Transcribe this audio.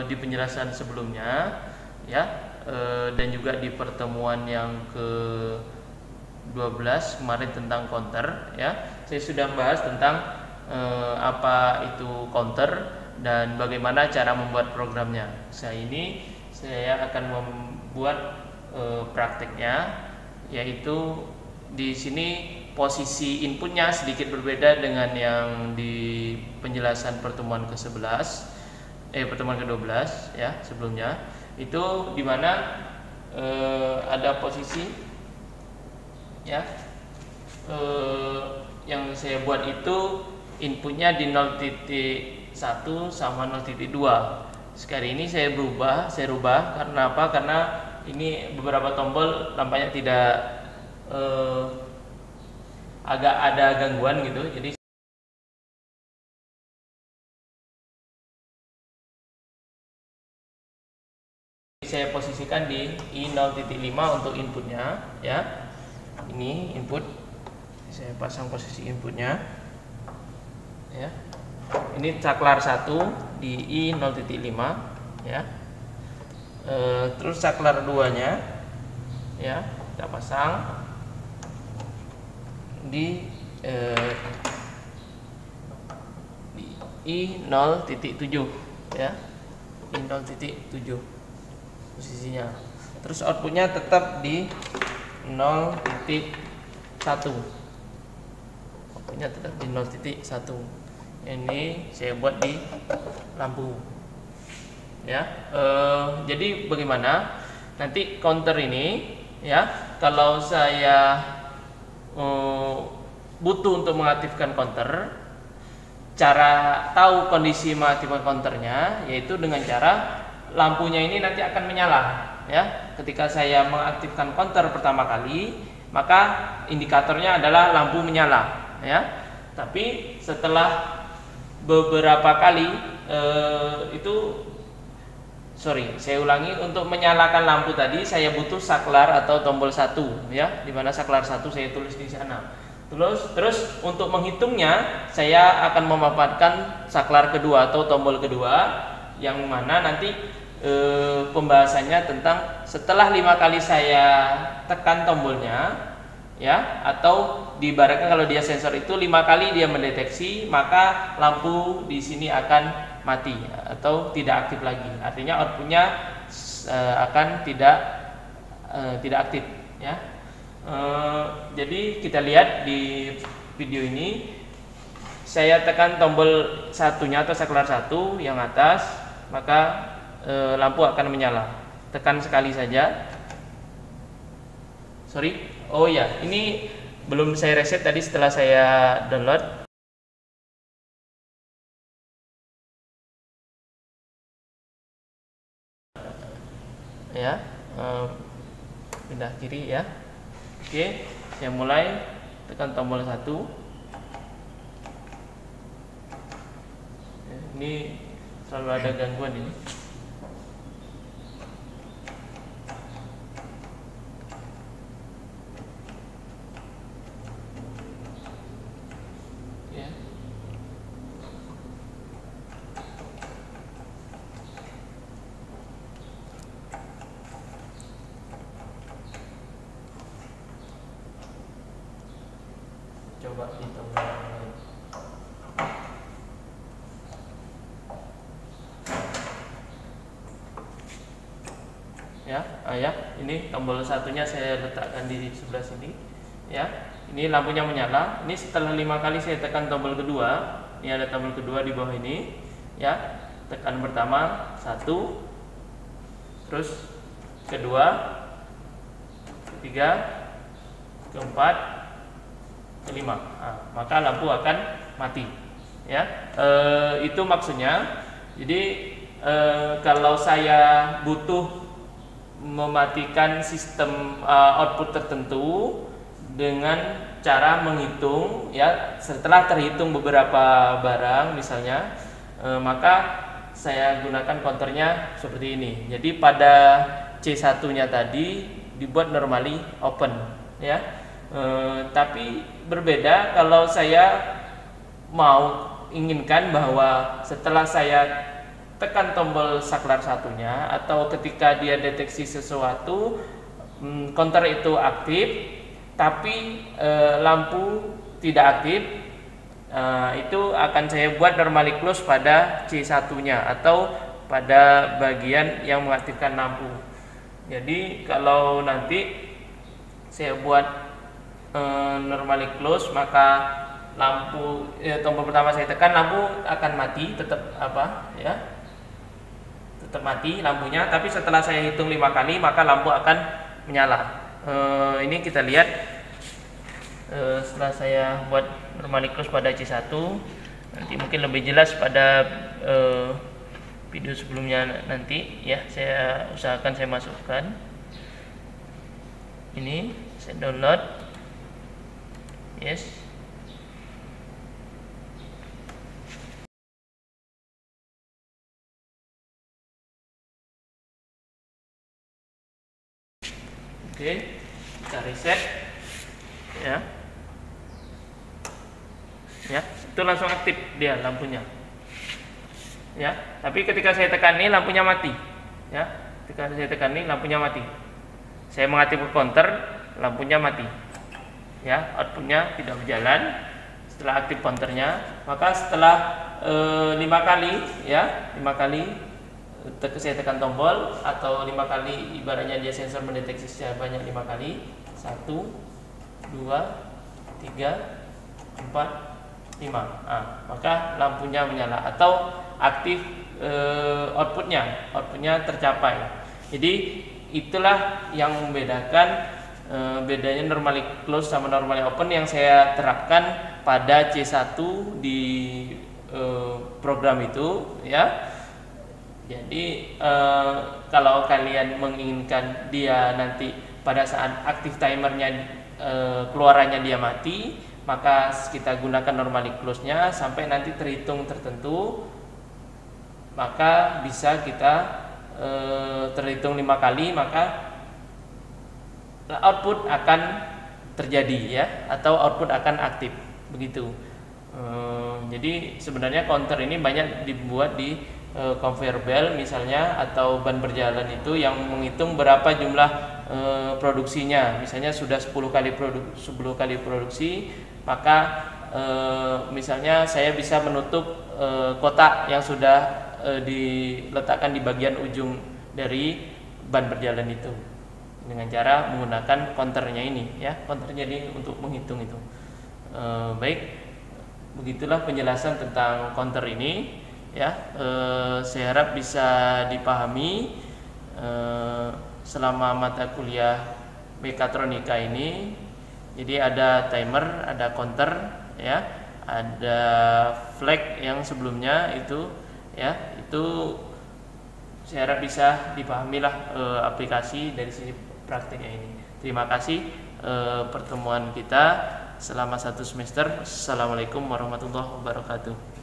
Di penjelasan sebelumnya ya, dan juga di pertemuan yang ke-12 kemarin tentang counter ya, saya sudah membahas tentang apa itu counter dan bagaimana cara membuat programnya. Saya akan membuat prakteknya, yaitu di sini posisi inputnya sedikit berbeda dengan yang di penjelasan pertemuan pertemuan ke-12 ya sebelumnya. Itu dimana ada posisi ya, yang saya buat itu inputnya di 0.1 sama 0.2. Sekali ini saya rubah karena apa? Karena ini beberapa tombol nampaknya tidak agak ada gangguan gitu, jadi saya posisikan di I0.5 untuk inputnya ya. Ini input, saya pasang posisi inputnya ya. Ini saklar 1 di I0.5 ya. Terus saklar 2 nya ya kita pasang di I0.7 ya, I0.7 posisinya. Terus outputnya tetap di 0.1, outputnya tetap di 0.1. Ini saya buat di lampu ya. Jadi bagaimana nanti counter ini ya, kalau saya butuh untuk mengaktifkan counter, cara tahu kondisi mengaktifkan counternya yaitu dengan cara lampunya ini nanti akan menyala ya. Ketika saya mengaktifkan counter pertama kali, maka indikatornya adalah lampu menyala ya. Tapi setelah beberapa kali saya ulangi, untuk menyalakan lampu tadi saya butuh saklar atau tombol 1 ya, dimana saklar 1 saya tulis di sana. Terus untuk menghitungnya saya akan memanfaatkan saklar kedua atau tombol kedua, yang mana nanti pembahasannya tentang setelah 5 kali saya tekan tombolnya ya, atau diibaratkan kalau dia sensor itu 5 kali dia mendeteksi, maka lampu di sini akan mati atau tidak aktif lagi. Artinya outputnya akan tidak aktif ya. Jadi kita lihat di video ini, saya tekan tombol satunya atau saklar 1 yang atas, maka lampu akan menyala. Tekan sekali saja. Oh ya, ini belum saya reset tadi setelah saya download ya. Pindah kiri ya. Oke, saya mulai tekan tombol 1. Ini selalu ada gangguan ini. Coba di tombol lain. Ya, ini tombol satunya saya letakkan di sebelah sini ya. Ini lampunya menyala. Ini setelah 5 kali saya tekan tombol kedua. Ini ada tombol kedua di bawah ini ya. Tekan pertama 1, terus kedua, ketiga, keempat, kelima. Maka lampu akan mati ya. Itu maksudnya. Jadi kalau saya butuh mematikan sistem output tertentu dengan cara menghitung ya, setelah terhitung beberapa barang misalnya, maka saya gunakan counternya seperti ini. Jadi pada C1 nya tadi dibuat normally open ya. Tapi berbeda kalau saya inginkan bahwa setelah saya tekan tombol saklar satunya atau ketika dia deteksi sesuatu counter itu aktif tapi lampu tidak aktif, itu akan saya buat normally close pada C1 nya atau pada bagian yang mengaktifkan lampu. Jadi kalau nanti saya buat normally close, maka lampu tombol pertama saya tekan, lampu akan mati, tetap tetap mati lampunya, tapi setelah saya hitung 5 kali maka lampu akan menyala. Ini kita lihat setelah saya buat normally close pada C1, nanti mungkin lebih jelas pada video sebelumnya nanti ya, saya usahakan saya masukkan. Ini saya download, yes. Oke, kita reset ya. Ya, itu langsung aktif dia lampunya. Ya, tapi ketika saya tekan ini lampunya mati. Ya, ketika saya tekan ini lampunya mati. Saya mengaktifkan counter, lampunya mati. Ya, outputnya tidak berjalan. Setelah aktif counternya, maka setelah 5 kali ya, 5 kali saya tekan tombol atau 5 kali, ibaratnya dia sensor mendeteksi sebanyak 5 kali. 1 2 3 4 5. Maka lampunya menyala atau aktif, outputnya tercapai. Jadi itulah yang membedakan bedanya normally close sama normally open yang saya terapkan pada C1 di program itu ya. Jadi kalau kalian menginginkan dia nanti pada saat aktif timernya keluarannya dia mati, maka kita gunakan normally close-nya sampai nanti terhitung tertentu, maka bisa kita terhitung 5 kali, maka output akan terjadi ya, atau output akan aktif begitu. Jadi sebenarnya counter ini banyak dibuat di conveyor belt misalnya atau ban berjalan itu yang menghitung berapa jumlah produksinya. Misalnya sudah 10 kali produksi, maka misalnya saya bisa menutup kotak yang sudah diletakkan di bagian ujung dari ban berjalan itu dengan cara menggunakan counternya ini ya, counternya ini untuk menghitung itu. Baik, begitulah penjelasan tentang counter ini ya. Saya harap bisa dipahami selama mata kuliah mekatronika ini. Jadi ada timer, ada counter ya, ada flag yang sebelumnya itu ya, itu saya harap bisa dipahamilah aplikasi dari sisi praktiknya ini. Terima kasih pertemuan kita selama 1 semester. Assalamualaikum warahmatullahi wabarakatuh.